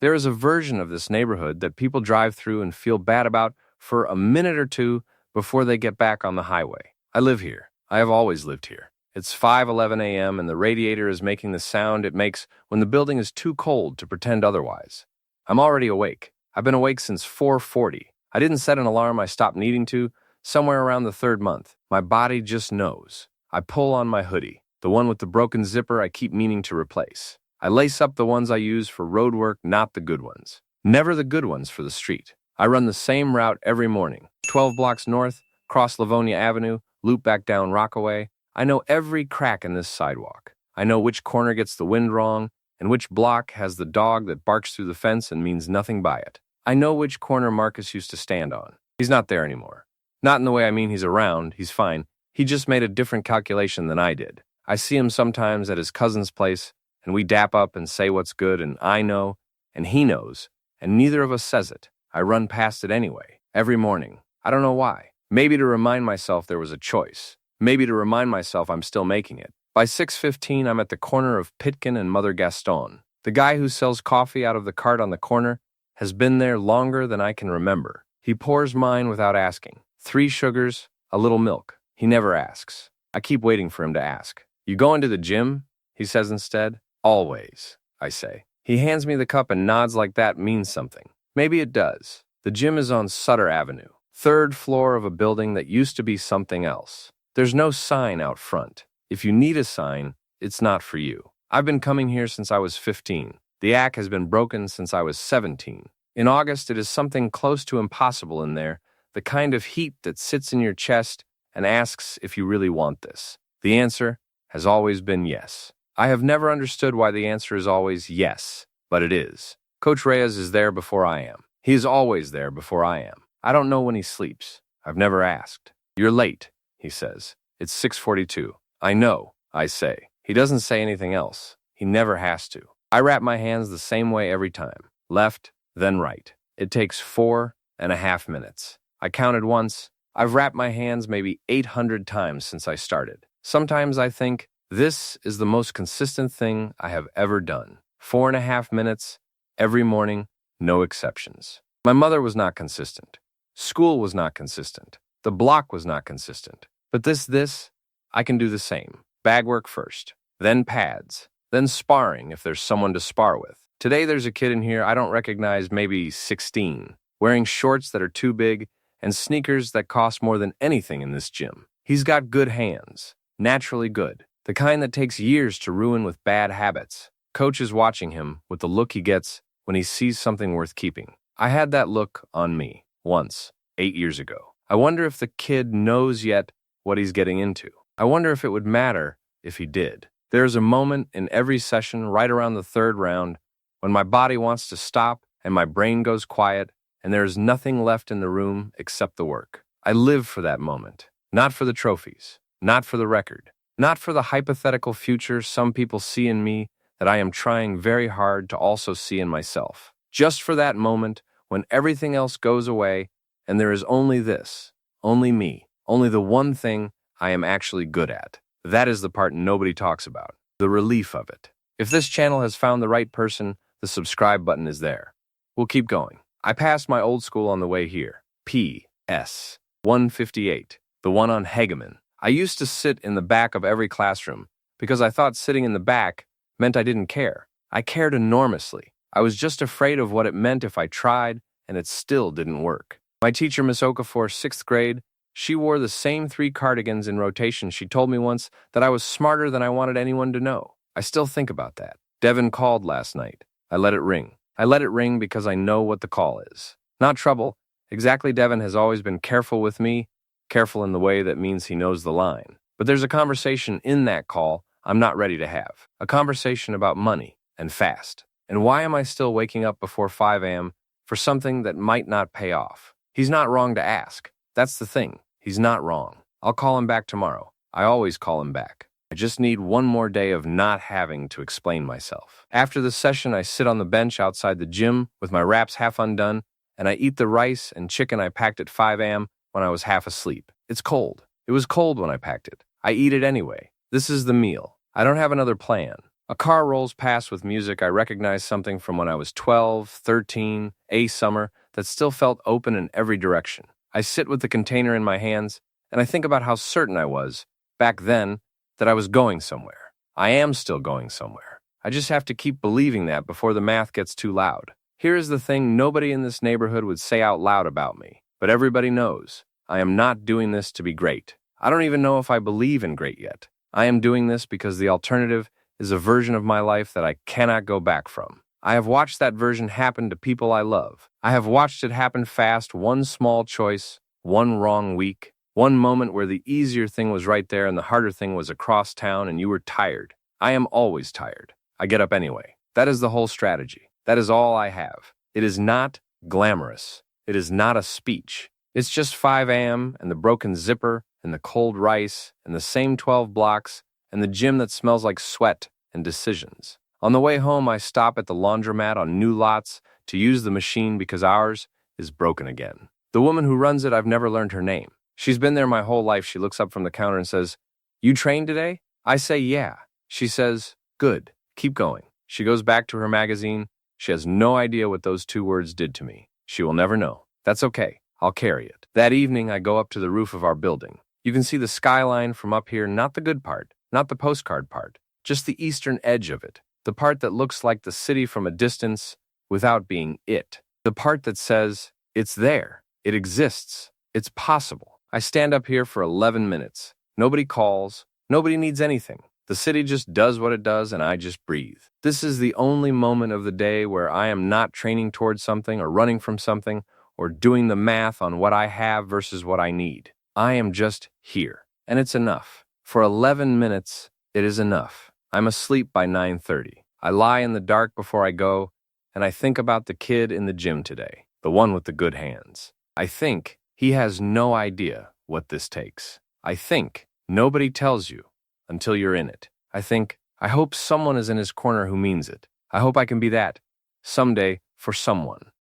There is a version of this neighborhood that people drive through and feel bad about for a minute or two before they get back on the highway. I live here. I have always lived here. It's 5:11 a.m. and the radiator is making the sound it makes when the building is too cold to pretend otherwise. I'm already awake. I've been awake since 4:40. I didn't set an alarm. I stopped needing to. Somewhere around the third month. My body just knows. I pull on my hoodie, the one with the broken zipper I keep meaning to replace. I lace up the ones I use for road work, not the good ones. Never the good ones for the street. I run the same route every morning. 12 blocks north, cross Livonia Avenue, loop back down Rockaway. I know every crack in this sidewalk. I know which corner gets the wind wrong, and which block has the dog that barks through the fence and means nothing by it. I know which corner Marcus used to stand on. He's not there anymore. Not in the way I mean he's around, he's fine. He just made a different calculation than I did. I see him sometimes at his cousin's place, and we dap up and say what's good, and I know, and he knows, and neither of us says it. I run past it anyway, every morning. I don't know why. Maybe to remind myself there was a choice. Maybe to remind myself I'm still making it. By 6:15, I'm at the corner of Pitkin and Mother Gaston. The guy who sells coffee out of the cart on the corner has been there longer than I can remember. He pours mine without asking. 3 sugars, a little milk. He never asks. I keep waiting for him to ask. You going to the gym? He says instead. Always, I say. He hands me the cup and nods like that means something. Maybe it does. The gym is on Sutter Avenue, 3rd floor of a building that used to be something else. There's no sign out front. If you need a sign, it's not for you. I've been coming here since I was 15. The act has been broken since I was 17. In August, it is something close to impossible in there, the kind of heat that sits in your chest and asks if you really want this. The answer has always been yes. I have never understood why the answer is always yes, but it is. Coach Reyes is there before I am. He is always there before I am. I don't know when he sleeps. I've never asked. You're late, he says. It's 6:42. I know, I say. He doesn't say anything else. He never has to. I wrap my hands the same way every time. Left, then right. It takes 4.5 minutes. I counted once. I've wrapped my hands maybe 800 times since I started. Sometimes I think, this is the most consistent thing I have ever done. 4.5 minutes, every morning, no exceptions. My mother was not consistent. School was not consistent. The block was not consistent. But this, I can do the same. Bag work first, then pads, then sparring if there's someone to spar with. Today there's a kid in here I don't recognize, maybe 16, wearing shorts that are too big and sneakers that cost more than anything in this gym. He's got good hands, naturally good. The kind that takes years to ruin with bad habits. Coach is watching him with the look he gets when he sees something worth keeping. I had that look on me once, 8 years ago. I wonder if the kid knows yet what he's getting into. I wonder if it would matter if he did. There's a moment in every session right around the 3rd round when my body wants to stop and my brain goes quiet and there is nothing left in the room except the work. I live for that moment, not for the trophies, not for the record. Not for the hypothetical future some people see in me that I am trying very hard to also see in myself. Just for that moment when everything else goes away and there is only this, only me, only the one thing I am actually good at. That is the part nobody talks about, the relief of it. If this channel has found the right person, the subscribe button is there. We'll keep going. I passed my old school on the way here, PS 158, the one on Hegeman. I used to sit in the back of every classroom because I thought sitting in the back meant I didn't care. I cared enormously. I was just afraid of what it meant if I tried, and it still didn't work. My teacher, Miss Okafor, 6th grade, she wore the same 3 cardigans in rotation. She told me once that I was smarter than I wanted anyone to know. I still think about that. Devin called last night. I let it ring. I let it ring because I know what the call is. Not trouble. Exactly, Devin has always been careful with me. Careful in the way that means he knows the line. But there's a conversation in that call I'm not ready to have. A conversation about money and fast. And why am I still waking up before 5 a.m. for something that might not pay off? He's not wrong to ask. That's the thing. He's not wrong. I'll call him back tomorrow. I always call him back. I just need one more day of not having to explain myself. After the session, I sit on the bench outside the gym with my wraps half undone, and I eat the rice and chicken I packed at 5 a.m. when I was half asleep. It's cold. It was cold when I packed it. I eat it anyway. This is the meal. I don't have another plan. A car rolls past with music. I recognize something from when I was 12, 13, a summer that still felt open in every direction. I sit with the container in my hands, and I think about how certain I was, back then, that I was going somewhere. I am still going somewhere. I just have to keep believing that before the math gets too loud. Here is the thing nobody in this neighborhood would say out loud about me, but everybody knows. I am not doing this to be great. I don't even know if I believe in great yet. I am doing this because the alternative is a version of my life that I cannot go back from. I have watched that version happen to people I love. I have watched it happen fast, one small choice, one wrong week, one moment where the easier thing was right there and the harder thing was across town and you were tired. I am always tired. I get up anyway. That is the whole strategy. That is all I have. It is not glamorous. It is not a speech. It's just 5 a.m. and the broken zipper and the cold rice and the same 12 blocks and the gym that smells like sweat and decisions. On the way home, I stop at the laundromat on New Lots to use the machine because ours is broken again. The woman who runs it, I've never learned her name. She's been there my whole life. She looks up from the counter and says, "You trained today?" I say, "Yeah." She says, "Good. Keep going." She goes back to her magazine. She has no idea what those 2 words did to me. She will never know. That's okay. I'll carry it. That evening, I go up to the roof of our building. You can see the skyline from up here, not the good part, not the postcard part, just the eastern edge of it, the part that looks like the city from a distance without being it, the part that says, it's there, it exists, it's possible. I stand up here for 11 minutes. Nobody calls, nobody needs anything. The city just does what it does, and I just breathe. This is the only moment of the day where I am not training towards something or running from something or doing the math on what I have versus what I need. I am just here, and it's enough. For 11 minutes, it is enough. I'm asleep by 9:30. I lie in the dark before I go, and I think about the kid in the gym today, the one with the good hands. I think he has no idea what this takes. I think nobody tells you until you're in it. I hope someone is in his corner who means it. I hope I can be that someday for someone.